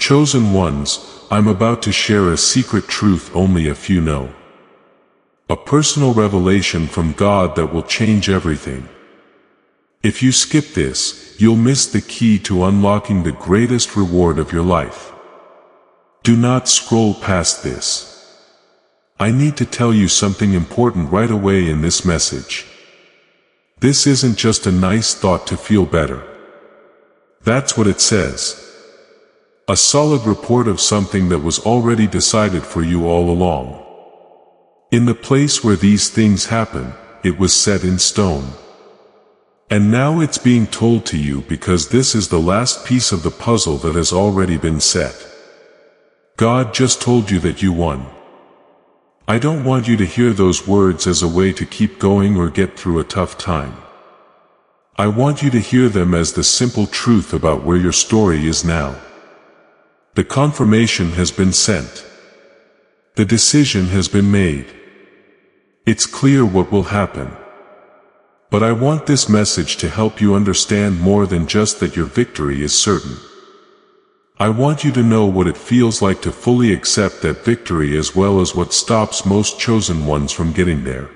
Chosen ones, I'm about to share a secret truth only a few know. A personal revelation from God that will change everything. If you skip this, you'll miss the key to unlocking the greatest reward of your life. Do not scroll past this. I need to tell you something important right away in this message. This isn't just a nice thought to feel better. That's what it says. A solid report of something that was already decided for you all along. In the place where these things happen, it was set in stone. And now it's being told to you because this is the last piece of the puzzle that has already been set. God just told you that you won. I don't want you to hear those words as a way to keep going or get through a tough time. I want you to hear them as the simple truth about where your story is now. The confirmation has been sent. The decision has been made. It's clear what will happen. But I want this message to help you understand more than just that your victory is certain. I want you to know what it feels like to fully accept that victory as well as what stops most chosen ones from getting there.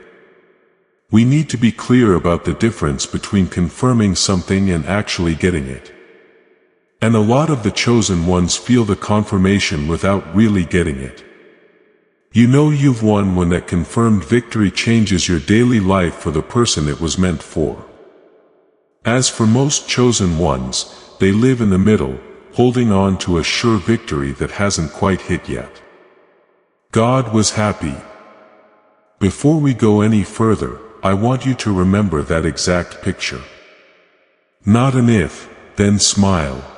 We need to be clear about the difference between confirming something and actually getting it. And a lot of the chosen ones feel the confirmation without really getting it. You know you've won when that confirmed victory changes your daily life for the person it was meant for. As for most chosen ones, they live in the middle, holding on to a sure victory that hasn't quite hit yet. God was happy. Before we go any further, I want you to remember that exact picture. Not an if, then smile.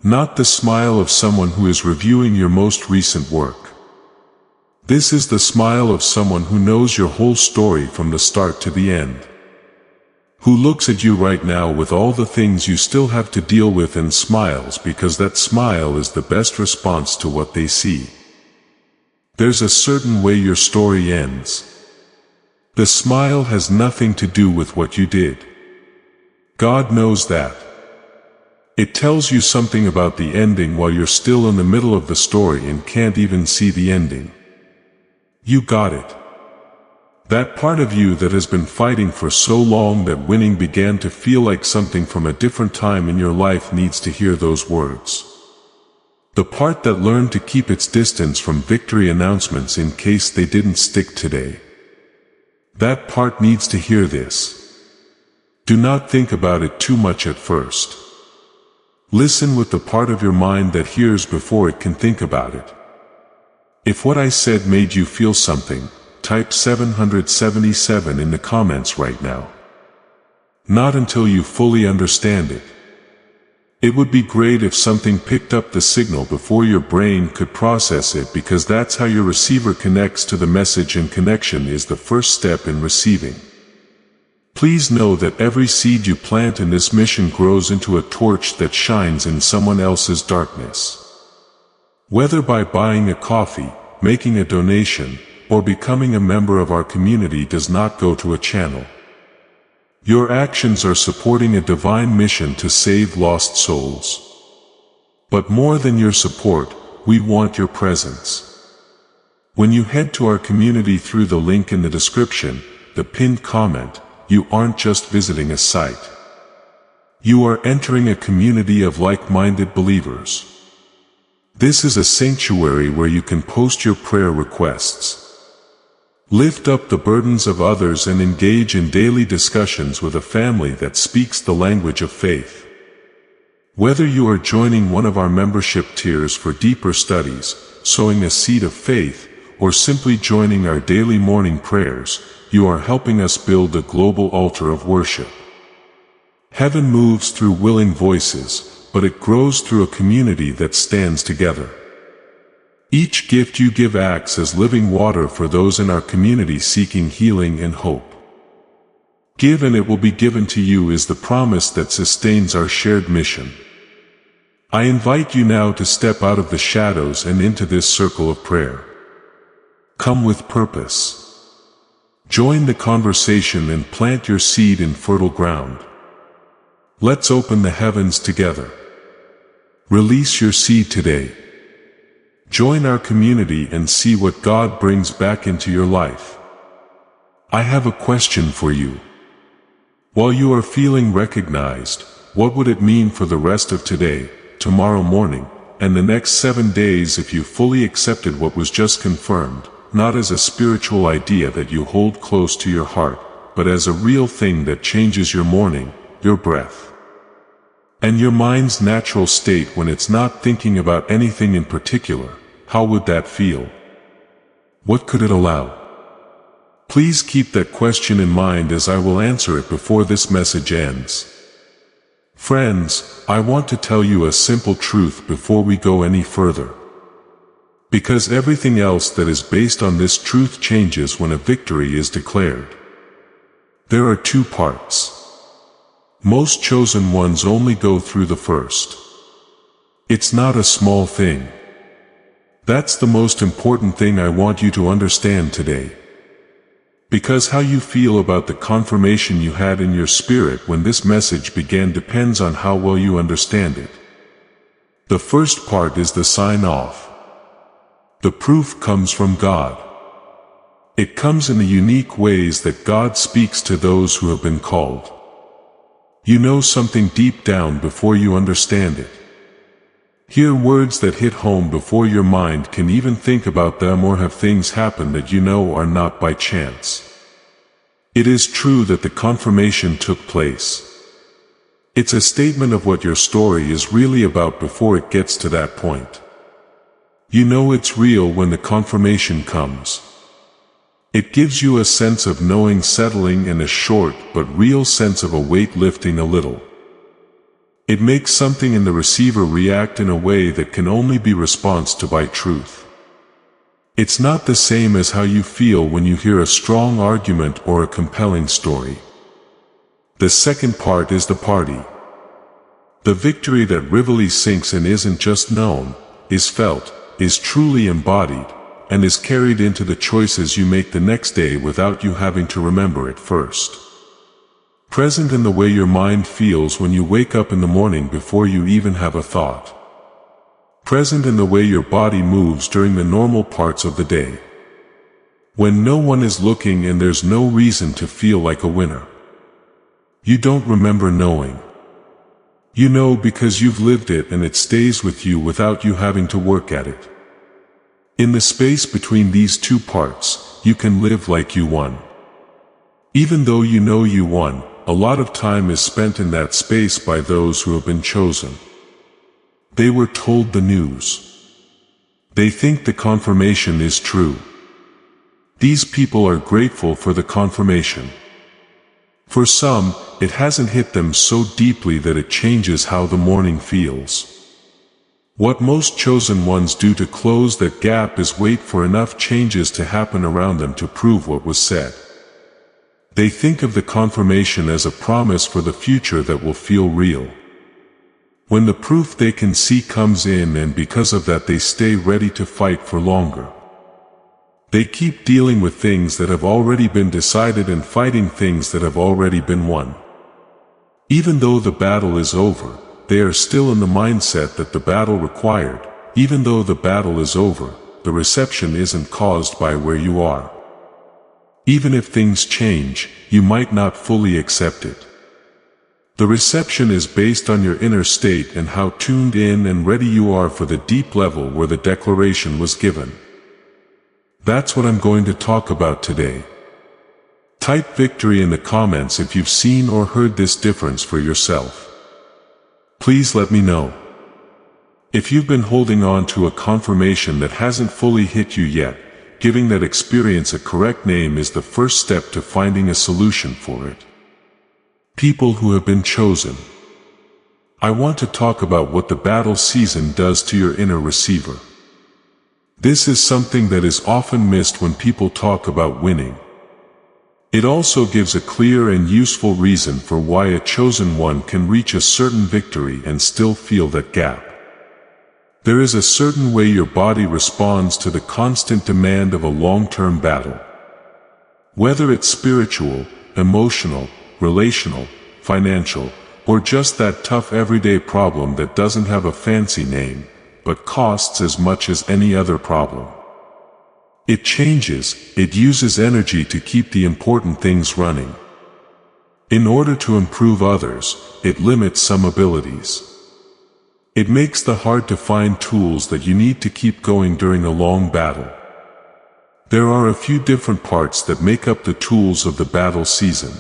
Not the smile of someone who is reviewing your most recent work. This is the smile of someone who knows your whole story from the start to the end. Who looks at you right now with all the things you still have to deal with and smiles because that smile is the best response to what they see. There's a certain way your story ends. The smile has nothing to do with what you did. God knows that. It tells you something about the ending while you're still in the middle of the story and can't even see the ending. You got it. That part of you that has been fighting for so long that winning began to feel like something from a different time in your life needs to hear those words. The part that learned to keep its distance from victory announcements in case they didn't stick today. That part needs to hear this. Do not think about it too much at first. Listen with the part of your mind that hears before it can think about it. If what I said made you feel something, type 777 in the comments right now. Not until you fully understand it. It would be great if something picked up the signal before your brain could process it because that's how your receiver connects to the message, and connection is the first step in receiving. Please know that every seed you plant in this mission grows into a torch that shines in someone else's darkness. Whether by buying a coffee, making a donation, or becoming a member of our community does not go to a channel. Your actions are supporting a divine mission to save lost souls. But more than your support, we want your presence. When you head to our community through the link in the description, the pinned comment, you aren't just visiting a site. You are entering a community of like-minded believers. This is a sanctuary where you can post your prayer requests. Lift up the burdens of others and engage in daily discussions with a family that speaks the language of faith. Whether you are joining one of our membership tiers for deeper studies, sowing a seed of faith, or simply joining our daily morning prayers, you are helping us build a global altar of worship. Heaven moves through willing voices, but it grows through a community that stands together. Each gift you give acts as living water for those in our community seeking healing and hope. Give and it will be given to you is the promise that sustains our shared mission. I invite you now to step out of the shadows and into this circle of prayer. Come with purpose. Join the conversation and plant your seed in fertile ground. Let's open the heavens together. Release your seed today. Join our community and see what God brings back into your life. I have a question for you. While you are feeling recognized, what would it mean for the rest of today, tomorrow morning, and the next 7 days if you fully accepted what was just confirmed, not as a spiritual idea that you hold close to your heart, but as a real thing that changes your morning, your breath, and your mind's natural state when it's not thinking about anything in particular? How would that feel? What could it allow? Please keep that question in mind as I will answer it before this message ends. Friends, I want to tell you a simple truth before we go any further. Because everything else that is based on this truth changes when a victory is declared. There are 2 parts. Most chosen ones only go through the first. It's not a small thing. That's the most important thing I want you to understand today. Because how you feel about the confirmation you had in your spirit when this message began depends on how well you understand it. The first part is the sign-off. The proof comes from God. It comes in the unique ways that God speaks to those who have been called. You know something deep down before you understand it. Hear words that hit home before your mind can even think about them, or have things happen that you know are not by chance. It is true that the confirmation took place. It's a statement of what your story is really about before it gets to that point. You know it's real when the confirmation comes. It gives you a sense of knowing settling and a short but real sense of a weight lifting a little. It makes something in the receiver react in a way that can only be responded to by truth. It's not the same as how you feel when you hear a strong argument or a compelling story. The second part is the party. The victory that really sinks in isn't just known, is felt, is truly embodied, and is carried into the choices you make the next day without you having to remember it first. Present in the way your mind feels when you wake up in the morning before you even have a thought. Present in the way your body moves during the normal parts of the day. When no one is looking and there's no reason to feel like a winner. You don't remember knowing. You know because you've lived it and it stays with you without you having to work at it. In the space between these 2 parts, you can live like you won. Even though you know you won, a lot of time is spent in that space by those who have been chosen. They were told the news. They think the confirmation is true. These people are grateful for the confirmation. For some, it hasn't hit them so deeply that it changes how the morning feels. What most chosen ones do to close that gap is wait for enough changes to happen around them to prove what was said. They think of the confirmation as a promise for the future that will feel real. When the proof they can see comes in, and because of that they stay ready to fight for longer. They keep dealing with things that have already been decided and fighting things that have already been won. Even though the battle is over, they are still in the mindset that the battle required. Even though the battle is over, the reception isn't caused by where you are. Even if things change, you might not fully accept it. The reception is based on your inner state and how tuned in and ready you are for the deep level where the declaration was given. That's what I'm going to talk about today. Type victory in the comments if you've seen or heard this difference for yourself. Please let me know. If you've been holding on to a confirmation that hasn't fully hit you yet, giving that experience a correct name is the first step to finding a solution for it. People who have been chosen. I want to talk about what the battle season does to your inner receiver. This is something that is often missed when people talk about winning. It also gives a clear and useful reason for why a chosen one can reach a certain victory and still feel that gap. There is a certain way your body responds to the constant demand of a long-term battle. Whether it's spiritual, emotional, relational, financial, or just that tough everyday problem that doesn't have a fancy name, but costs as much as any other problem. It changes, it uses energy to keep the important things running. In order to improve others, it limits some abilities. It makes the hard-to-find tools that you need to keep going during a long battle. There are a few different parts that make up the tools of the battle season.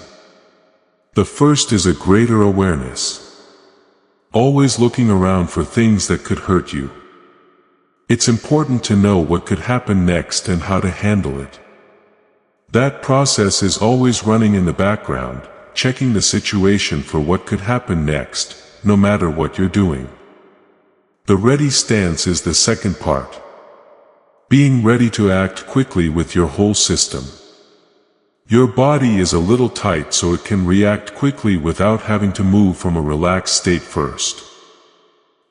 The first is a greater awareness. Always looking around for things that could hurt you. It's important to know what could happen next and how to handle it. That process is always running in the background, checking the situation for what could happen next, no matter what you're doing. The ready stance is the second part. Being ready to act quickly with your whole system. Your body is a little tight so it can react quickly without having to move from a relaxed state first.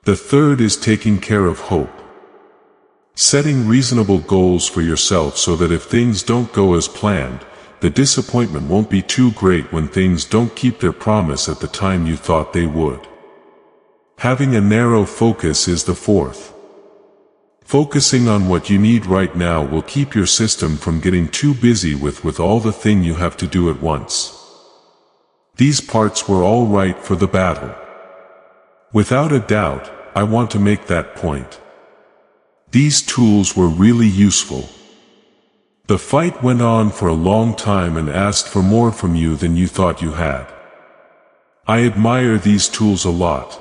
The third is taking care of hope. Setting reasonable goals for yourself so that if things don't go as planned, the disappointment won't be too great when things don't keep their promise at the time you thought they would. Having a narrow focus is the fourth. Focusing on what you need right now will keep your system from getting too busy with all the thing you have to do at once. These parts were all right for the battle. Without a doubt, I want to make that point. These tools were really useful. The fight went on for a long time and asked for more from you than you thought you had. I admire these tools a lot.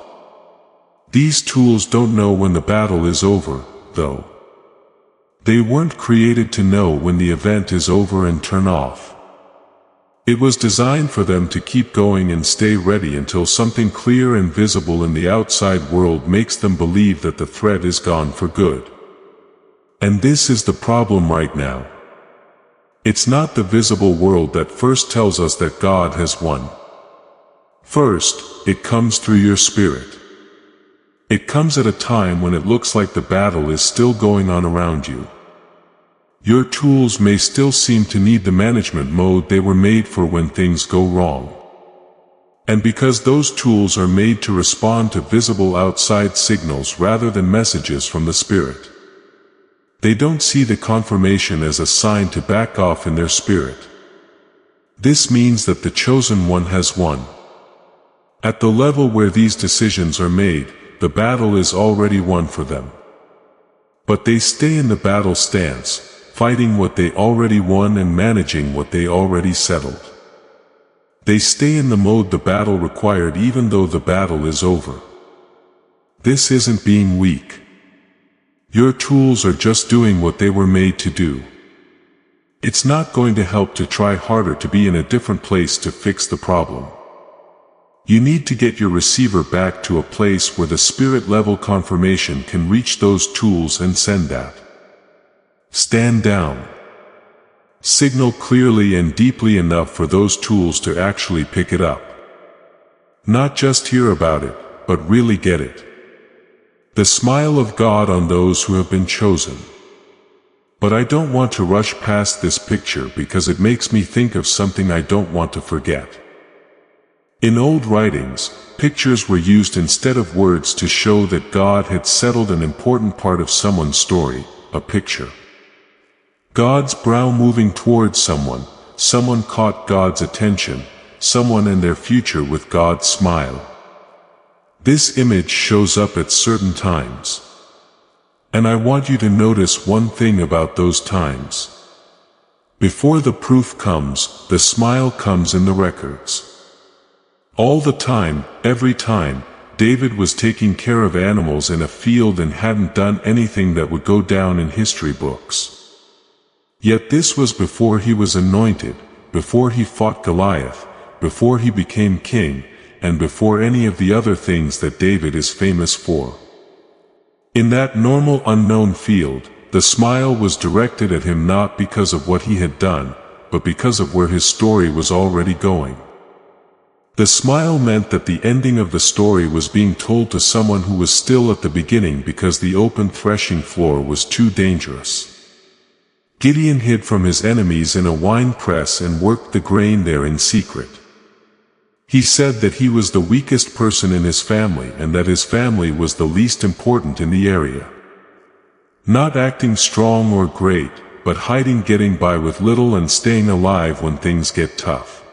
These tools don't know when the battle is over, though. They weren't created to know when the event is over and turn off. It was designed for them to keep going and stay ready until something clear and visible in the outside world makes them believe that the threat is gone for good. And this is the problem right now. It's not the visible world that first tells us that God has won. First, it comes through your spirit. It comes at a time when it looks like the battle is still going on around you. Your tools may still seem to need the management mode they were made for when things go wrong. And because those tools are made to respond to visible outside signals rather than messages from the spirit, they don't see the confirmation as a sign to back off in their spirit. This means that the chosen one has won. At the level where these decisions are made, the battle is already won for them. But they stay in the battle stance, fighting what they already won and managing what they already settled. They stay in the mode the battle required even though the battle is over. This isn't being weak. Your tools are just doing what they were made to do. It's not going to help to try harder to be in a different place to fix the problem. You need to get your receiver back to a place where the spirit-level confirmation can reach those tools and send that. Stand down. Signal clearly and deeply enough for those tools to actually pick it up. Not just hear about it, but really get it. The smile of God on those who have been chosen. But I don't want to rush past this picture because it makes me think of something I don't want to forget. In old writings, pictures were used instead of words to show that God had settled an important part of someone's story, a picture. God's brow moving towards someone caught God's attention, someone and their future with God's smile. This image shows up at certain times. And I want you to notice one thing about those times. Before the proof comes, the smile comes in the records. All the time, every time, David was taking care of animals in a field and hadn't done anything that would go down in history books. Yet this was before he was anointed, before he fought Goliath, before he became king, and before any of the other things that David is famous for. In that normal unknown field, the smile was directed at him not because of what he had done, but because of where his story was already going. The smile meant that the ending of the story was being told to someone who was still at the beginning because the open threshing floor was too dangerous. Gideon hid from his enemies in a wine press and worked the grain there in secret. He said that he was the weakest person in his family and that his family was the least important in the area. Not acting strong or great, but hiding, getting by with little and staying alive when things get tough.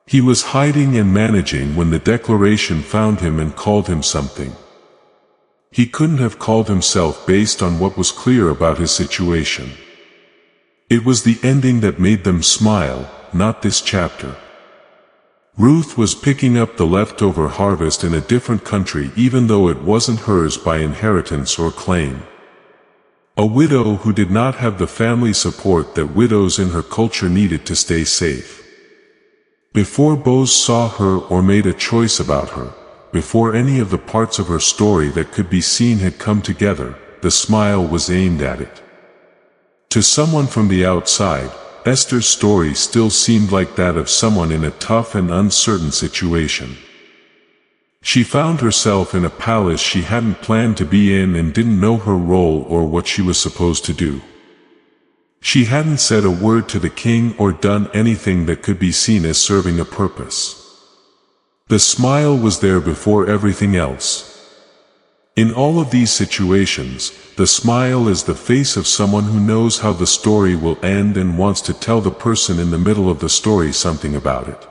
He was hiding and managing when the declaration found him and called him something he couldn't have called himself based on what was clear about his situation. It was the ending that made them smile, not this chapter. Ruth was picking up the leftover harvest in a different country even though it wasn't hers by inheritance or claim. A widow who did not have the family support that widows in her culture needed to stay safe. Before Boaz saw her or made a choice about her, before any of the parts of her story that could be seen had come together, the smile was aimed at it. To someone from the outside, Esther's story still seemed like that of someone in a tough and uncertain situation. She found herself in a palace she hadn't planned to be in and didn't know her role or what she was supposed to do. She hadn't said a word to the king or done anything that could be seen as serving a purpose. The smile was there before everything else. In all of these situations, the smile is the face of someone who knows how the story will end and wants to tell the person in the middle of the story something about it.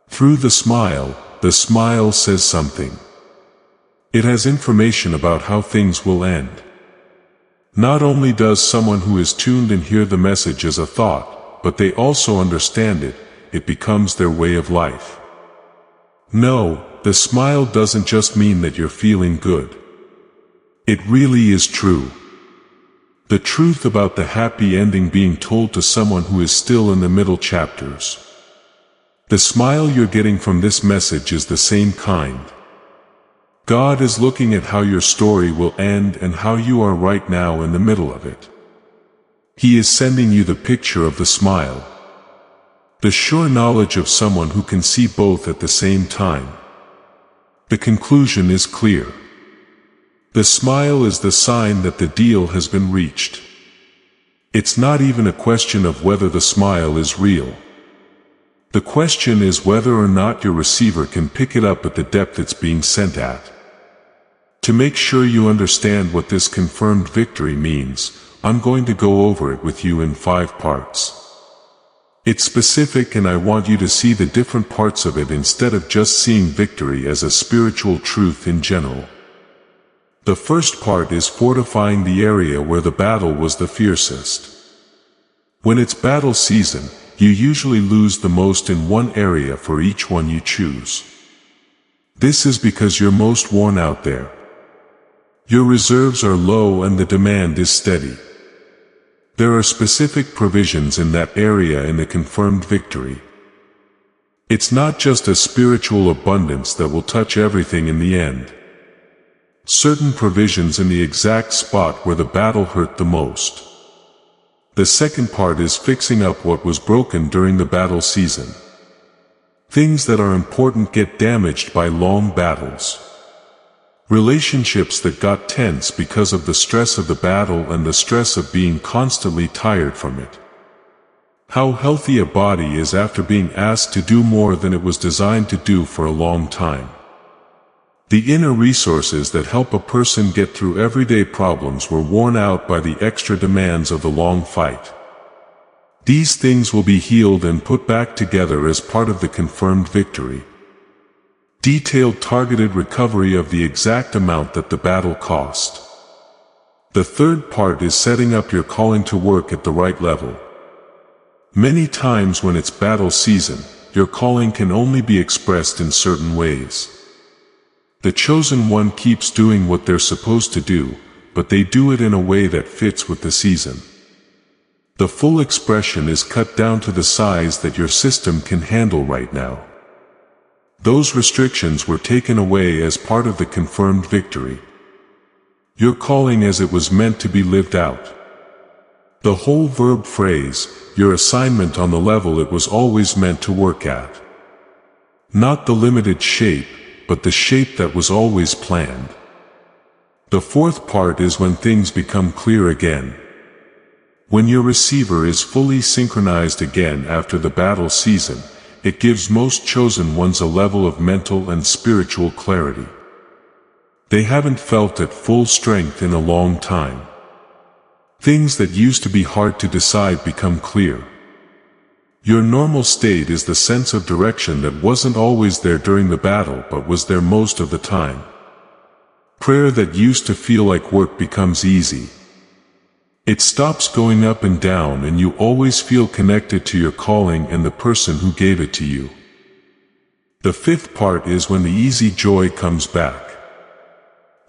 Through the smile says something. It has information about how things will end. Not only does someone who is tuned in hear the message as a thought, but they also understand it. It becomes their way of life. No, the smile doesn't just mean that you're feeling good. It really is true. The truth about the happy ending being told to someone who is still in the middle chapters. The smile you're getting from this message is the same kind. God is looking at how your story will end and how you are right now in the middle of it. He is sending you the picture of the smile. The sure knowledge of someone who can see both at the same time. The conclusion is clear. The smile is the sign that the deal has been reached. It's not even a question of whether the smile is real. The question is whether or not your receiver can pick it up at the depth it's being sent at. To make sure you understand what this confirmed victory means, I'm going to go over it with you in 5 parts. It's specific and I want you to see the different parts of it instead of just seeing victory as a spiritual truth in general. The first part is fortifying the area where the battle was the fiercest. When it's battle season, you usually lose the most in one area for each one you choose. This is because you're most worn out there. Your reserves are low and the demand is steady. There are specific provisions in that area in the confirmed victory. It's not just a spiritual abundance that will touch everything in the end. Certain provisions in the exact spot where the battle hurt the most. The second part is fixing up what was broken during the battle season. Things that are important get damaged by long battles. Relationships that got tense because of the stress of the battle and the stress of being constantly tired from it. How healthy a body is after being asked to do more than it was designed to do for a long time. The inner resources that help a person get through everyday problems were worn out by the extra demands of the long fight. These things will be healed and put back together as part of the confirmed victory. Detailed targeted recovery of the exact amount that the battle cost. The third part is setting up your calling to work at the right level. Many times when it's battle season, your calling can only be expressed in certain ways. The chosen one keeps doing what they're supposed to do, but they do it in a way that fits with the season. The full expression is cut down to the size that your system can handle right now. Those restrictions were taken away as part of the confirmed victory. Your calling as it was meant to be lived out. The whole verb phrase, your assignment on the level it was always meant to work at. Not the limited shape, but the shape that was always planned. The fourth part is when things become clear again. When your receiver is fully synchronized again after the battle season, it gives most chosen ones a level of mental and spiritual clarity they haven't felt at full strength in a long time. Things that used to be hard to decide become clear. Your normal state is the sense of direction that wasn't always there during the battle but was there most of the time. Prayer that used to feel like work becomes easy. It stops going up and down and you always feel connected to your calling and the person who gave it to you. The fifth part is when the easy joy comes back.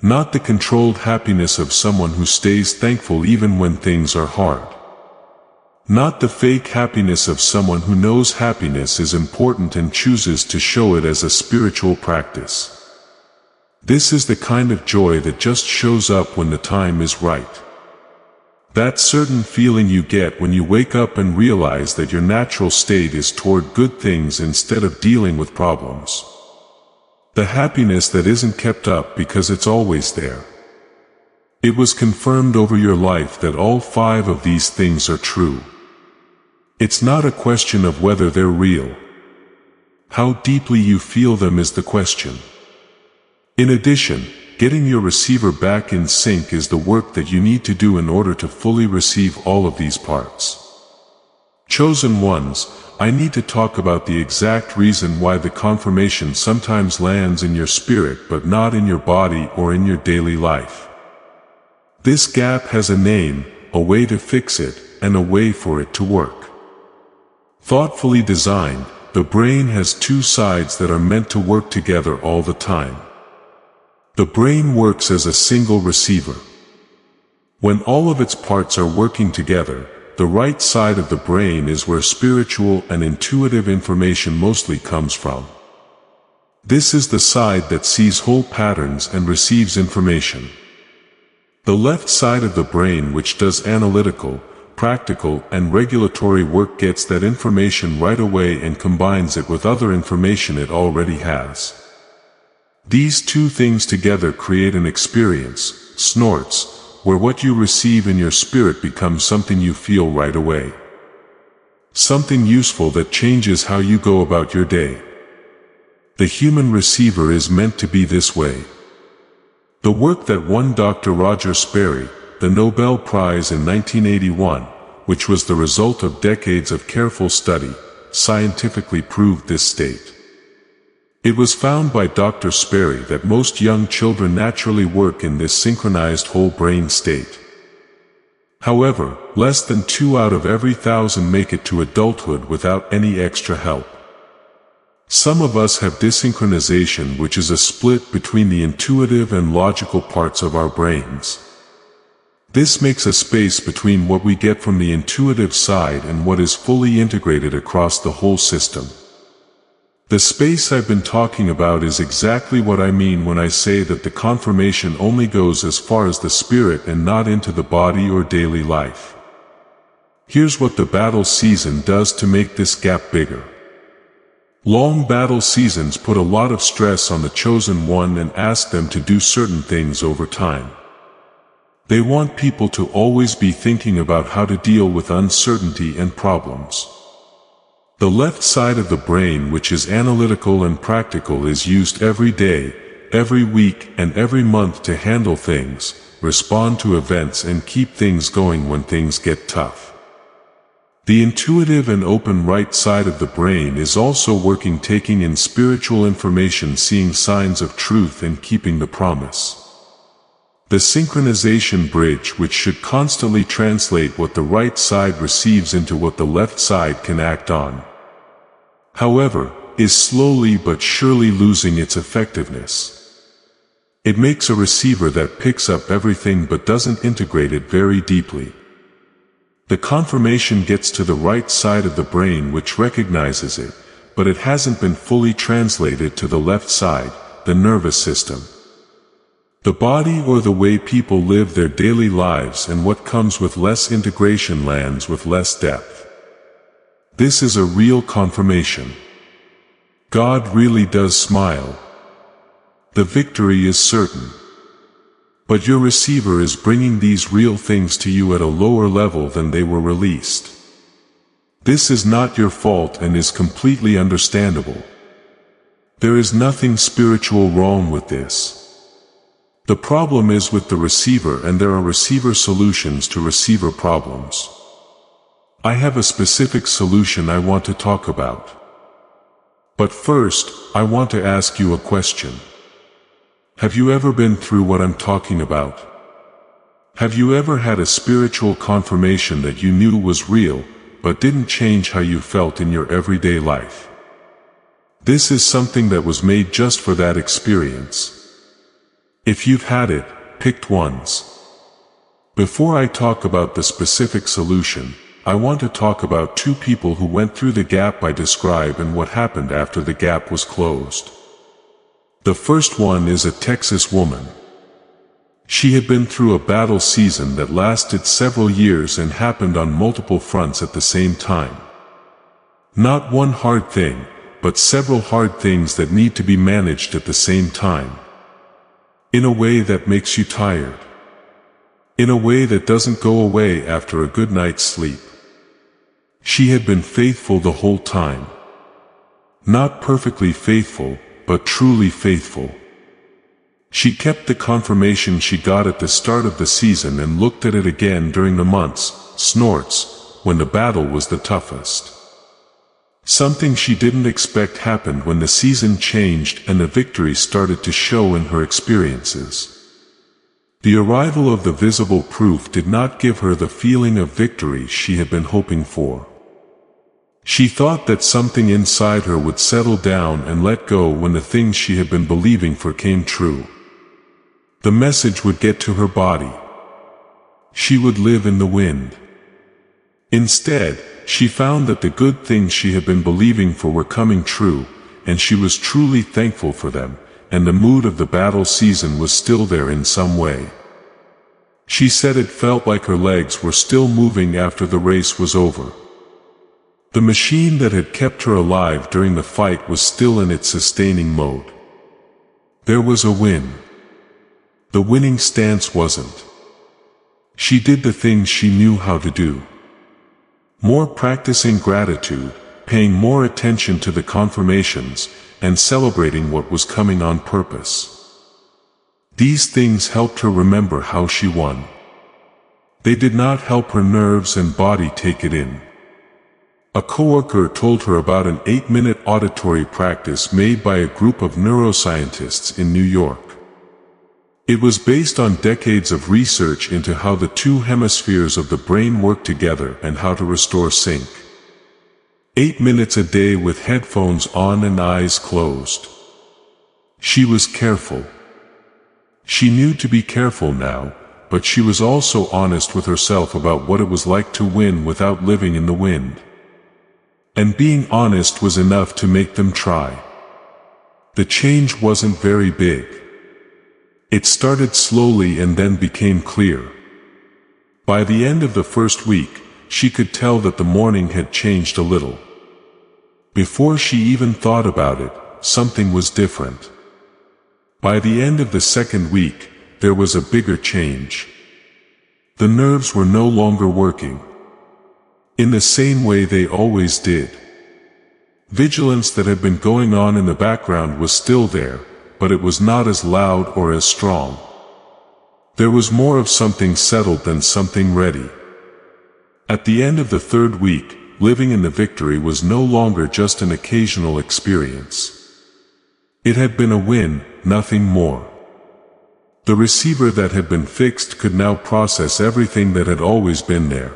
Not the controlled happiness of someone who stays thankful even when things are hard. Not the fake happiness of someone who knows happiness is important and chooses to show it as a spiritual practice. This is the kind of joy that just shows up when the time is right. That certain feeling you get when you wake up and realize that your natural state is toward good things instead of dealing with problems. The happiness that isn't kept up because it's always there. It was confirmed over your life that all 5 of these things are true. It's not a question of whether they're real. How deeply you feel them is the question. In addition, getting your receiver back in sync is the work that you need to do in order to fully receive all of these parts. Chosen ones, I need to talk about the exact reason why the confirmation sometimes lands in your spirit but not in your body or in your daily life. This gap has a name, a way to fix it, and a way for it to work. Thoughtfully designed, the brain has 2 sides that are meant to work together all the time. The brain works as a single receiver. When all of its parts are working together, the right side of the brain is where spiritual and intuitive information mostly comes from. This is the side that sees whole patterns and receives information. The left side of the brain, which does analytical, practical, and regulatory work, gets that information right away and combines it with other information it already has. These 2 things together create an experience, snorts, where what you receive in your spirit becomes something you feel right away. Something useful that changes how you go about your day. The human receiver is meant to be this way. The work that won Dr. Roger Sperry the Nobel Prize in 1981, which was the result of decades of careful study, scientifically proved this state. It was found by Dr. Sperry that most young children naturally work in this synchronized whole brain state. However, less than 2 out of every 1,000 make it to adulthood without any extra help. Some of us have desynchronization, which is a split between the intuitive and logical parts of our brains. This makes a space between what we get from the intuitive side and what is fully integrated across the whole system. The space I've been talking about is exactly what I mean when I say that the confirmation only goes as far as the spirit and not into the body or daily life. Here's what the battle season does to make this gap bigger. Long battle seasons put a lot of stress on the chosen one and ask them to do certain things over time. They want people to always be thinking about how to deal with uncertainty and problems. The left side of the brain, which is analytical and practical, is used every day, every week, and every month to handle things, respond to events, and keep things going when things get tough. The intuitive and open right side of the brain is also working, taking in spiritual information, seeing signs of truth, and keeping the promise. The synchronization bridge, which should constantly translate what the right side receives into what the left side can act on, however, is slowly but surely losing its effectiveness. It makes a receiver that picks up everything but doesn't integrate it very deeply. The confirmation gets to the right side of the brain, which recognizes it, but it hasn't been fully translated to the left side, the nervous system. The body, or the way people live their daily lives, and what comes with less integration lands with less depth. This is a real confirmation. God really does smile. The victory is certain. But your receiver is bringing these real things to you at a lower level than they were released. This is not your fault and is completely understandable. There is nothing spiritual wrong with this. The problem is with the receiver, and there are receiver solutions to receiver problems. I have a specific solution I want to talk about. But first, I want to ask you a question. Have you ever been through what I'm talking about? Have you ever had a spiritual confirmation that you knew was real, but didn't change how you felt in your everyday life? This is something that was made just for that experience. If you've had it, picked ones. Before I talk about the specific solution, I want to talk about two people who went through the gap I describe and what happened after the gap was closed. The first one is a Texas woman. She had been through a battle season that lasted several years and happened on multiple fronts at the same time. Not one hard thing, but several hard things that need to be managed at the same time. In a way that makes you tired. In a way that doesn't go away after a good night's sleep. She had been faithful the whole time. Not perfectly faithful, but truly faithful. She kept the confirmation she got at the start of the season and looked at it again during the months, snorts, when the battle was the toughest. Something she didn't expect happened when the season changed and the victory started to show in her experiences. The arrival of the visible proof did not give her the feeling of victory she had been hoping for. She thought that something inside her would settle down and let go when the things she had been believing for came true. The message would get to her body. She would live in the wind. Instead, she found that the good things she had been believing for were coming true, and she was truly thankful for them, and the mood of the battle season was still there in some way. She said it felt like her legs were still moving after the race was over. The machine that had kept her alive during the fight was still in its sustaining mode. There was a win. The winning stance wasn't. She did the things she knew how to do. More practicing gratitude, paying more attention to the confirmations, and celebrating what was coming on purpose. These things helped her remember how she won. They did not help her nerves and body take it in. A coworker told her about an 8-minute auditory practice made by a group of neuroscientists in New York. It was based on decades of research into how the two hemispheres of the brain work together and how to restore sync. 8 minutes a day with headphones on and eyes closed. She was careful. She knew to be careful now, but she was also honest with herself about what it was like to win without living in the wind. And being honest was enough to make them try. The change wasn't very big. It started slowly and then became clear. By the end of the first week, she could tell that the morning had changed a little. Before she even thought about it, something was different. By the end of the second week, there was a bigger change. The nerves were no longer working. In the same way they always did. Vigilance that had been going on in the background was still there, but it was not as loud or as strong. There was more of something settled than something ready. At the end of the third week, living in the victory was no longer just an occasional experience. It had been a win, nothing more. The receiver that had been fixed could now process everything that had always been there.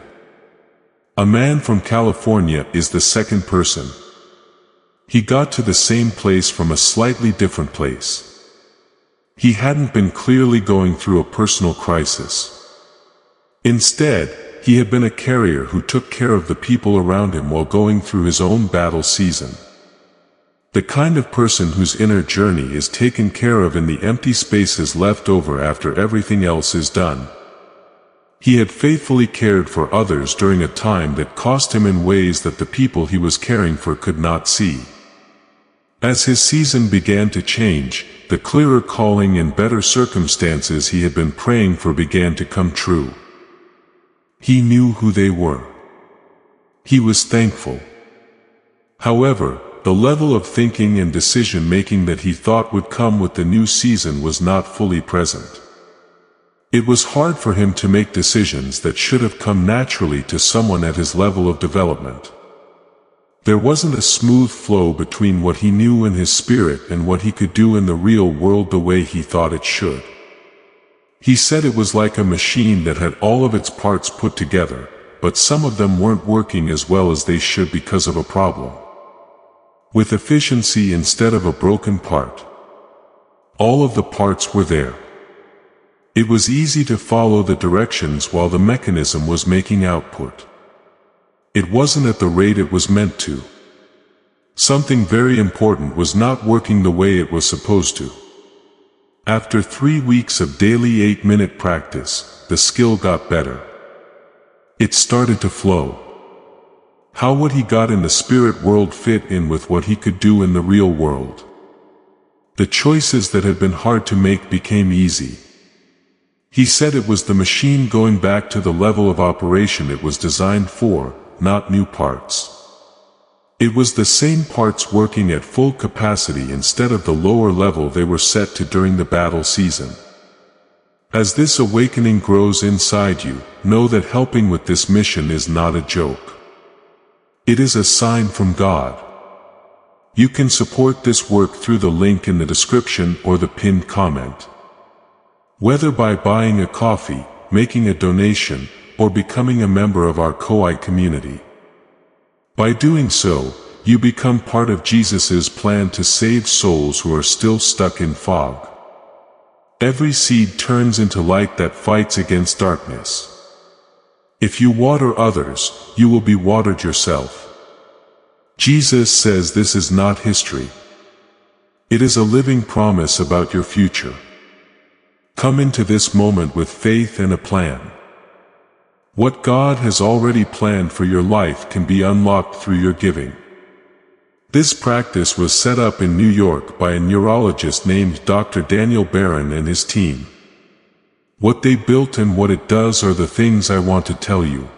A man from California is the second person. He got to the same place from a slightly different place. He hadn't been clearly going through a personal crisis. Instead, he had been a carrier who took care of the people around him while going through his own battle season. The kind of person whose inner journey is taken care of in the empty spaces left over after everything else is done. He had faithfully cared for others during a time that cost him in ways that the people he was caring for could not see. As his season began to change, the clearer calling and better circumstances he had been praying for began to come true. He knew who they were. He was thankful. However, the level of thinking and decision-making that he thought would come with the new season was not fully present. It was hard for him to make decisions that should have come naturally to someone at his level of development. There wasn't a smooth flow between what he knew in his spirit and what he could do in the real world the way he thought it should. He said it was like a machine that had all of its parts put together, but some of them weren't working as well as they should because of a problem. With efficiency instead of a broken part. All of the parts were there. It was easy to follow the directions while the mechanism was making output. It wasn't at the rate it was meant to. Something very important was not working the way it was supposed to. After 3 weeks of daily 8-minute practice, the skill got better. It started to flow. How what he got in the spirit world fit in with what he could do in the real world. The choices that had been hard to make became easy. He said it was the machine going back to the level of operation it was designed for, not new parts. It was the same parts working at full capacity instead of the lower level they were set to during the battle season. As this awakening grows inside you, know that helping with this mission is not a joke. It is a sign from God. You can support this work through the link in the description or the pinned comment. Whether by buying a coffee, making a donation, or becoming a member of our Koi community. By doing so, you become part of Jesus' plan to save souls who are still stuck in fog. Every seed turns into light that fights against darkness. If you water others, you will be watered yourself. Jesus says this is not history. It is a living promise about your future. Come into this moment with faith and a plan. What God has already planned for your life can be unlocked through your giving. This practice was set up in New York by a neurologist named Dr. Daniel Barron and his team. What they built and what it does are the things I want to tell you.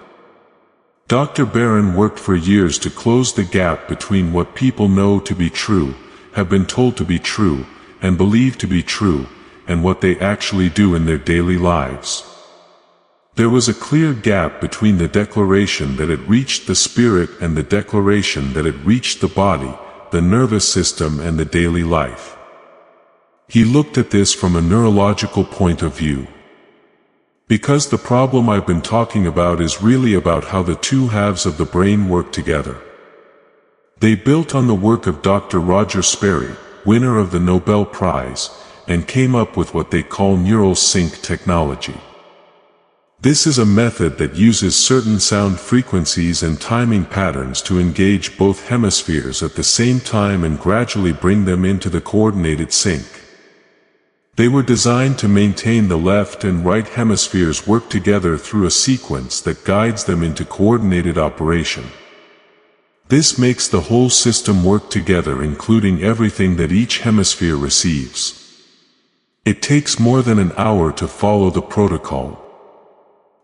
Dr. Barron worked for years to close the gap between what people know to be true, have been told to be true, and believe to be true, and what they actually do in their daily lives. There was a clear gap between the declaration that it reached the spirit and the declaration that it reached the body, the nervous system and the daily life. He looked at this from a neurological point of view. Because the problem I've been talking about is really about how the two halves of the brain work together. They built on the work of Dr. Roger Sperry, winner of the Nobel Prize, and came up with what they call neural sync technology. This is a method that uses certain sound frequencies and timing patterns to engage both hemispheres at the same time and gradually bring them into the coordinated sync. They were designed to maintain the left and right hemispheres work together through a sequence that guides them into coordinated operation. This makes the whole system work together, including everything that each hemisphere receives. It takes more than an hour to follow the protocol.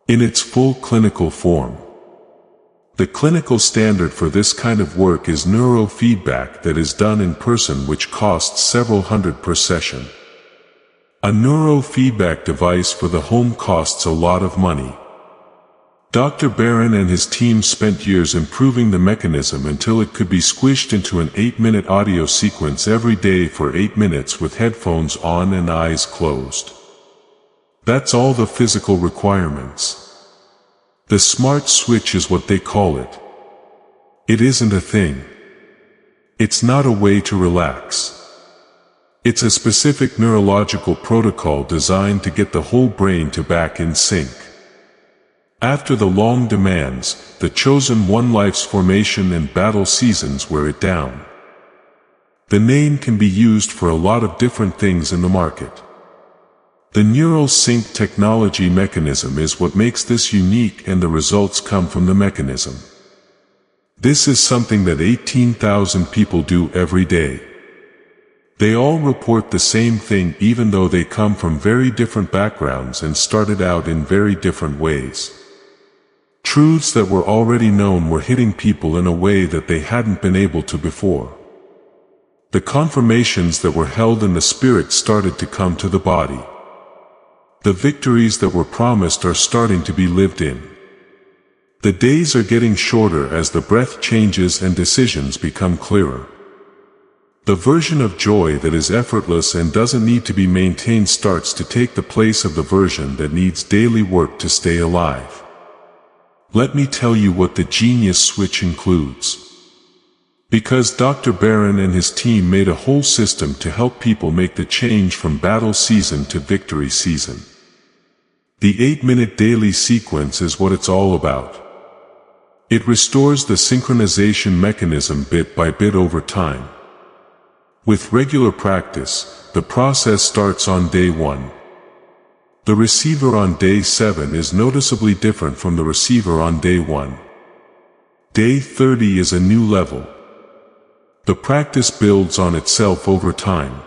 In its full clinical form. The clinical standard for this kind of work is neurofeedback that is done in person, which costs several hundred per session. A neurofeedback device for the home costs a lot of money. Dr. Barron and his team spent years improving the mechanism until it could be squished into an 8-minute audio sequence every day for 8 minutes with headphones on and eyes closed. That's all the physical requirements. The smart switch is what they call it. It isn't a thing. It's not a way to relax. It's a specific neurological protocol designed to get the whole brain to back in sync. After the long demands, the chosen one life's formation and battle seasons wear it down. The name can be used for a lot of different things in the market. The neural sync technology mechanism is what makes this unique, and the results come from the mechanism. This is something that 18,000 people do every day. They all report the same thing even though they come from very different backgrounds and started out in very different ways. Truths that were already known were hitting people in a way that they hadn't been able to before. The confirmations that were held in the spirit started to come to the body. The victories that were promised are starting to be lived in. The days are getting shorter as the breath changes and decisions become clearer. The version of joy that is effortless and doesn't need to be maintained starts to take the place of the version that needs daily work to stay alive. Let me tell you what the genius switch includes. Because Dr. Barron and his team made a whole system to help people make the change from battle season to victory season. The 8-minute daily sequence is what it's all about. It restores the synchronization mechanism bit by bit over time. With regular practice, the process starts on day 1. The receiver on day 7 is noticeably different from the receiver on day 1. Day 30 is a new level. The practice builds on itself over time.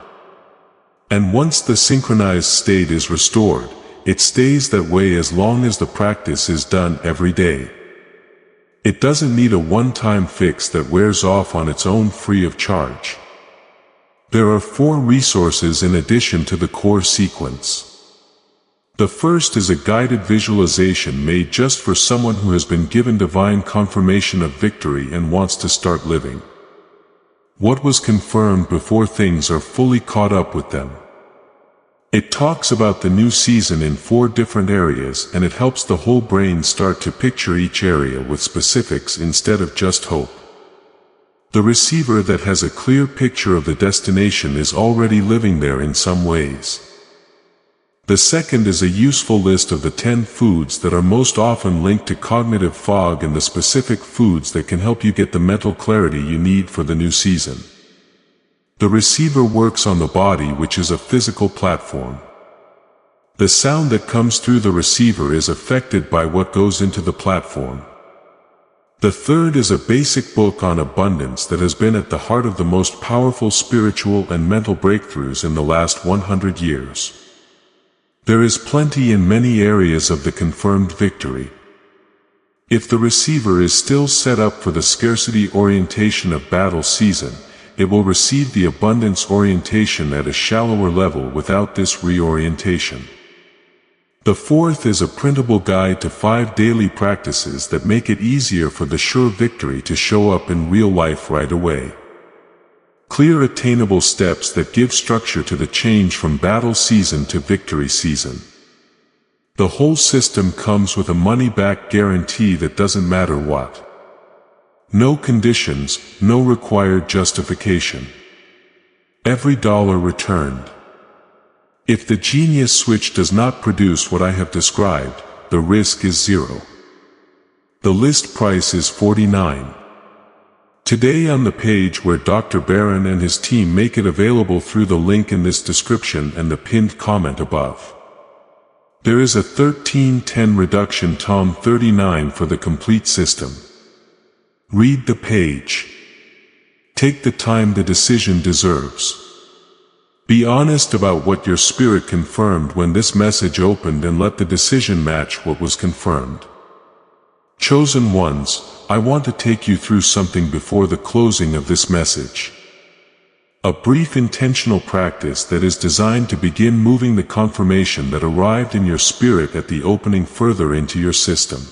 And once the synchronized state is restored, it stays that way as long as the practice is done every day. It doesn't need a one-time fix that wears off on its own free of charge. There are 4 resources in addition to the core sequence. The first is a guided visualization made just for someone who has been given divine confirmation of victory and wants to start living what was confirmed before things are fully caught up with them. It talks about the new season in 4 different areas, and it helps the whole brain start to picture each area with specifics instead of just hope. The receiver that has a clear picture of the destination is already living there in some ways. The second is a useful list of the 10 foods that are most often linked to cognitive fog and the specific foods that can help you get the mental clarity you need for the new season. The receiver works on the body, which is a physical platform. The sound that comes through the receiver is affected by what goes into the platform. The third is a basic book on abundance that has been at the heart of the most powerful spiritual and mental breakthroughs in the last 100 years. There is plenty in many areas of the confirmed victory. If the receiver is still set up for the scarcity orientation of battle season, it will receive the abundance orientation at a shallower level without this reorientation. The fourth is a printable guide to 5 daily practices that make it easier for the sure victory to show up in real life right away. Clear attainable steps that give structure to the change from battle season to victory season. The whole system comes with a money-back guarantee that doesn't matter what. No conditions, no required justification. Every dollar returned. If the genius switch does not produce what I have described, the risk is 0. The list price is $49. Today on the page where Dr. Barron and his team make it available through the link in this description and the pinned comment above. There is a 1310 reduction Tom 39 for the complete system. Read the page. Take the time the decision deserves. Be honest about what your spirit confirmed when this message opened and let the decision match what was confirmed. Chosen ones, I want to take you through something before the closing of this message. A brief intentional practice that is designed to begin moving the confirmation that arrived in your spirit at the opening further into your system.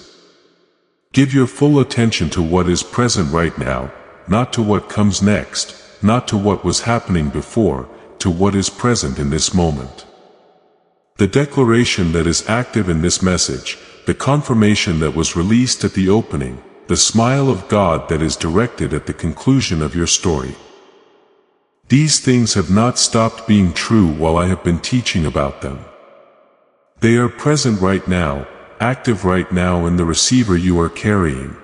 Give your full attention to what is present right now, not to what comes next, not to what was happening before, to what is present in this moment. The declaration that is active in this message, the confirmation that was released at the opening, the smile of God that is directed at the conclusion of your story. These things have not stopped being true while I have been teaching about them. They are present right now, active right now in the receiver you are carrying.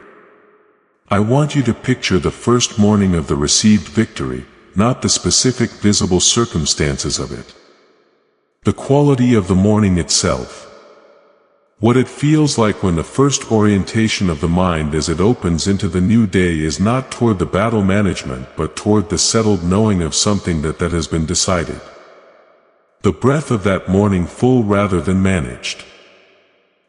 I want you to picture the first morning of the received victory, not the specific visible circumstances of it. The quality of the morning itself. What it feels like when the first orientation of the mind as it opens into the new day is not toward the battle management but toward the settled knowing of something that has been decided. The breath of that morning full rather than managed.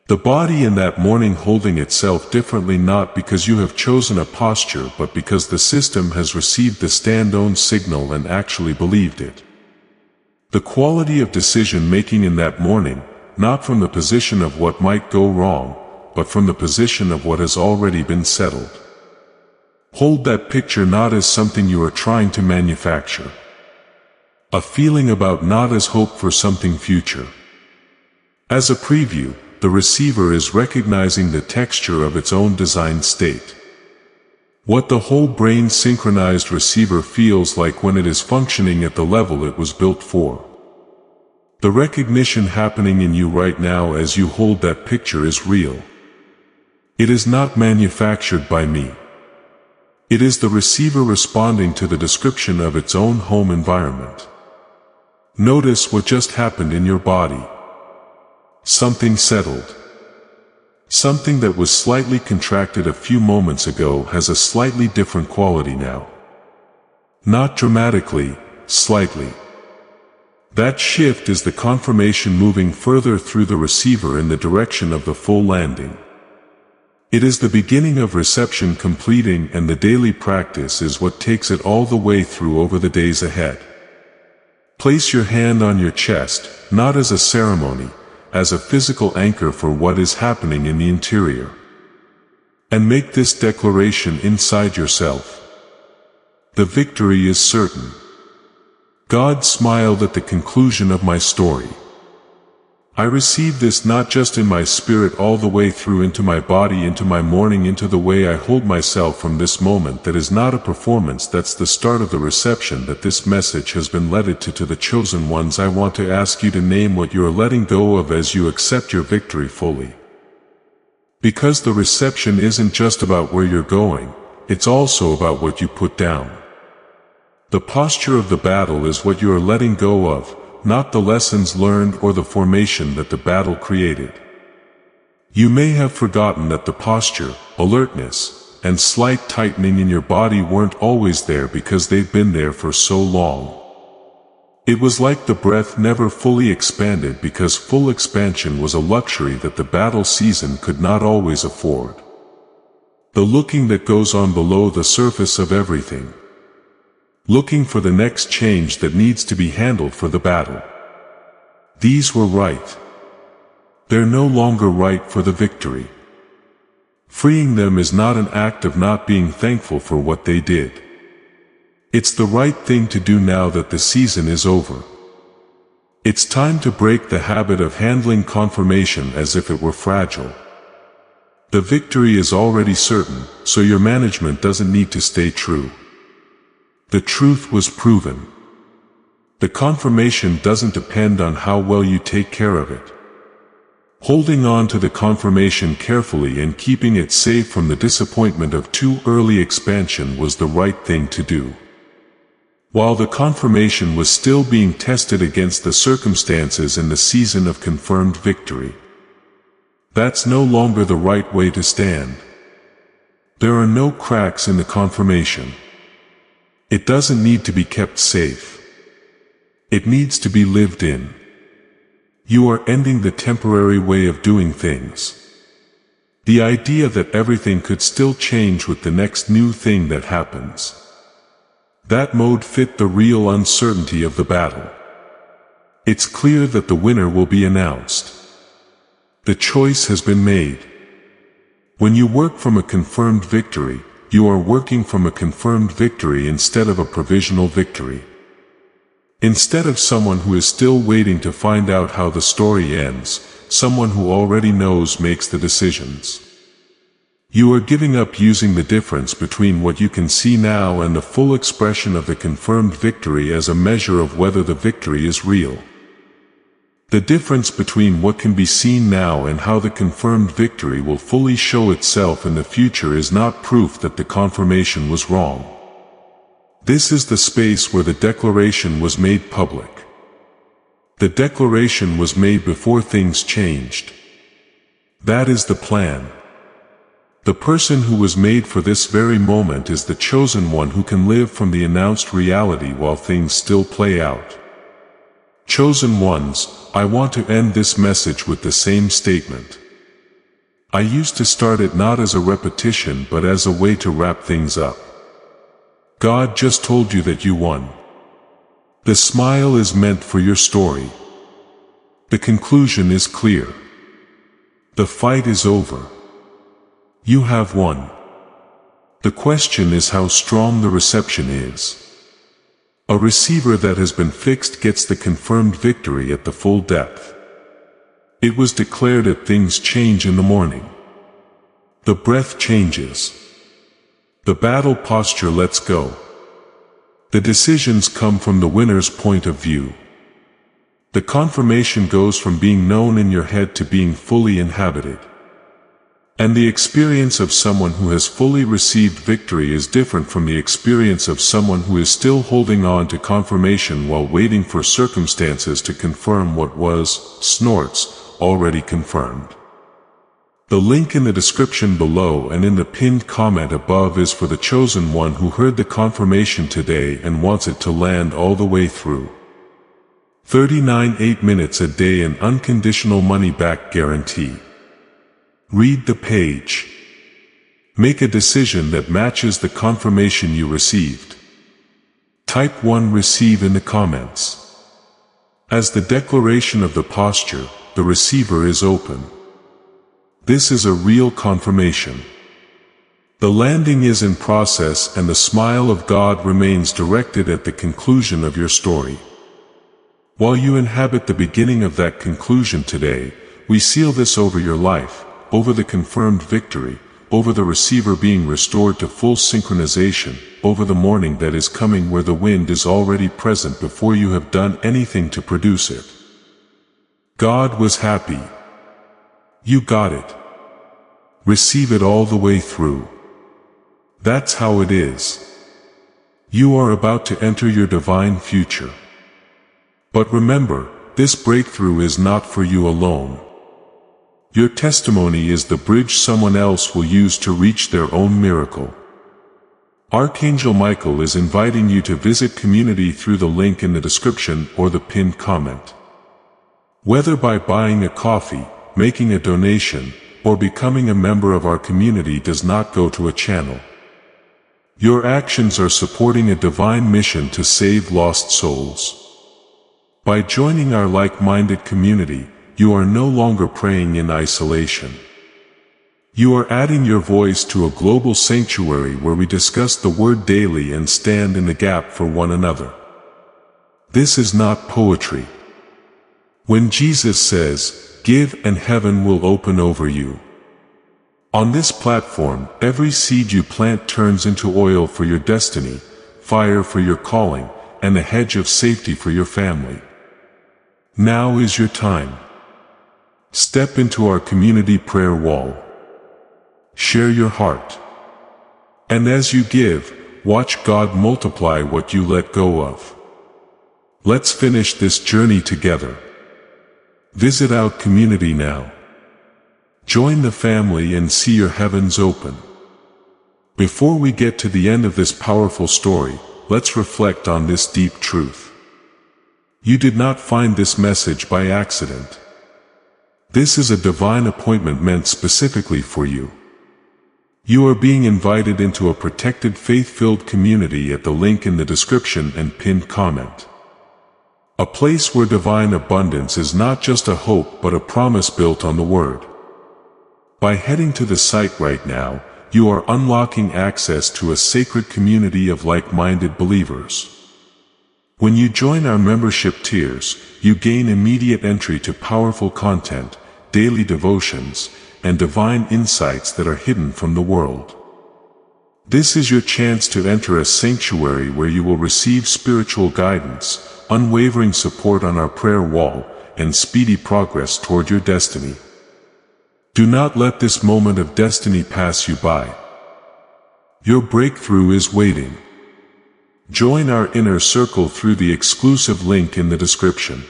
The body in that morning holding itself differently, not because you have chosen a posture but because the system has received the stand-on signal and actually believed it. The quality of decision-making in that morning, not from the position of what might go wrong, but from the position of what has already been settled. Hold that picture not as something you are trying to manufacture. A feeling about, not as hope for something future. As a preview, the receiver is recognizing the texture of its own design state. What the whole brain synchronized receiver feels like when it is functioning at the level it was built for. The recognition happening in you right now as you hold that picture is real. It is not manufactured by me. It is the receiver responding to the description of its own home environment. Notice what just happened in your body. Something settled. Something that was slightly contracted a few moments ago has a slightly different quality now. Not dramatically, slightly. That shift is the confirmation moving further through the receiver in the direction of the full landing. It is the beginning of reception completing, and the daily practice is what takes it all the way through over the days ahead. Place your hand on your chest, not as a ceremony, as a physical anchor for what is happening in the interior. And make this declaration inside yourself. The victory is certain. God smiled at the conclusion of my story. I receive this not just in my spirit all the way through into my body, into my morning, into the way I hold myself from this moment that is not a performance. That's the start of the reception that this message has been led to the chosen ones. I want to ask you to name what you are letting go of as you accept your victory fully. Because the reception isn't just about where you're going, it's also about what you put down. The posture of the battle is what you are letting go of, not the lessons learned or the formation that the battle created. You may have forgotten that the posture, alertness, and slight tightening in your body weren't always there because they've been there for so long. It was like the breath never fully expanded because full expansion was a luxury that the battle season could not always afford. The looking that goes on below the surface of everything. Looking for the next change that needs to be handled for the battle. These were right. They're no longer right for the victory. Freeing them is not an act of not being thankful for what they did. It's the right thing to do now that the season is over. It's time to break the habit of handling confirmation as if it were fragile. The victory is already certain, so your management doesn't need to stay true. The truth was proven. The confirmation doesn't depend on how well you take care of it. Holding on to the confirmation carefully and keeping it safe from the disappointment of too early expansion was the right thing to do. While the confirmation was still being tested against the circumstances in the season of confirmed victory. That's no longer the right way to stand. There are no cracks in the confirmation. It doesn't need to be kept safe. It needs to be lived in. You are ending the temporary way of doing things. The idea that everything could still change with the next new thing that happens. That mode fit the real uncertainty of the battle. It's clear that the winner will be announced. The choice has been made. When you work from a confirmed victory, you are working from a confirmed victory instead of a provisional victory. Instead of someone who is still waiting to find out how the story ends, someone who already knows makes the decisions. You are giving up using the difference between what you can see now and the full expression of the confirmed victory as a measure of whether the victory is real. The difference between what can be seen now and how the confirmed victory will fully show itself in the future is not proof that the confirmation was wrong. This is the space where the declaration was made public. The declaration was made before things changed. That is the plan. The person who was made for this very moment is the chosen one who can live from the announced reality while things still play out. Chosen ones, I want to end this message with the same statement. I used to start it not as a repetition but as a way to wrap things up. God just told you that you won. The smile is meant for your story. The conclusion is clear. The fight is over. You have won. The question is how strong the reception is. A receiver that has been fixed gets the confirmed victory at the full depth. It was declared that things change in the morning. The breath changes. The battle posture lets go. The decisions come from the winner's point of view. The confirmation goes from being known in your head to being fully inhabited. And the experience of someone who has fully received victory is different from the experience of someone who is still holding on to confirmation while waiting for circumstances to confirm what was, snorts, already confirmed. The link in the description below and in the pinned comment above is for the chosen one who heard the confirmation today and wants it to land all the way through. 39 minutes a day and unconditional money-back guarantee. Read the page. Make a decision that matches the confirmation you received. Type 1 receive in the comments. As the declaration of the posture, the receiver is open. This is a real confirmation. The landing is in process and the smile of God remains directed at the conclusion of your story. While you inhabit the beginning of that conclusion today, we seal this over your life, over the confirmed victory, over the receiver being restored to full synchronization, over the morning that is coming where the wind is already present before you have done anything to produce it. God was happy. You got it. Receive it all the way through. That's how it is. You are about to enter your divine future. But remember, this breakthrough is not for you alone. Your testimony is the bridge someone else will use to reach their own miracle. Archangel Michael is inviting you to visit community through the link in the description or the pinned comment. Whether by buying a coffee, making a donation, or becoming a member of our community does not go to a channel. Your actions are supporting a divine mission to save lost souls. By joining our like-minded community, you are no longer praying in isolation. You are adding your voice to a global sanctuary where we discuss the Word daily and stand in the gap for one another. This is not poetry. When Jesus says, "Give and heaven will open over you." On this platform, every seed you plant turns into oil for your destiny, fire for your calling, and a hedge of safety for your family. Now is your time. Step into our community prayer wall. Share your heart. And as you give, watch God multiply what you let go of. Let's finish this journey together. Visit our community now. Join the family and see your heavens open. Before we get to the end of this powerful story, let's reflect on this deep truth. You did not find this message by accident. This is a divine appointment meant specifically for you. You are being invited into a protected faith-filled community at the link in the description and pinned comment. A place where divine abundance is not just a hope but a promise built on the Word. By heading to the site right now, you are unlocking access to a sacred community of like-minded believers. When you join our membership tiers, you gain immediate entry to powerful content, daily devotions, and divine insights that are hidden from the world. This is your chance to enter a sanctuary where you will receive spiritual guidance, unwavering support on our prayer wall, and speedy progress toward your destiny. Do not let this moment of destiny pass you by. Your breakthrough is waiting. Join our inner circle through the exclusive link in the description.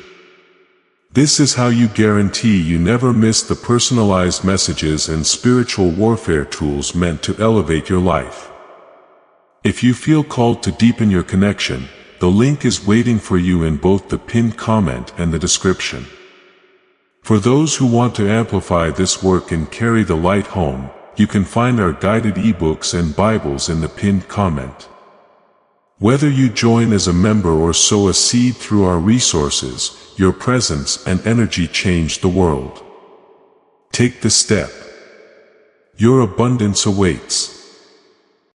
This is how you guarantee you never miss the personalized messages and spiritual warfare tools meant to elevate your life. If you feel called to deepen your connection, the link is waiting for you in both the pinned comment and the description. For those who want to amplify this work and carry the light home, you can find our guided ebooks and Bibles in the pinned comment. Whether you join as a member or sow a seed through our resources, your presence and energy change the world. Take the step. Your abundance awaits.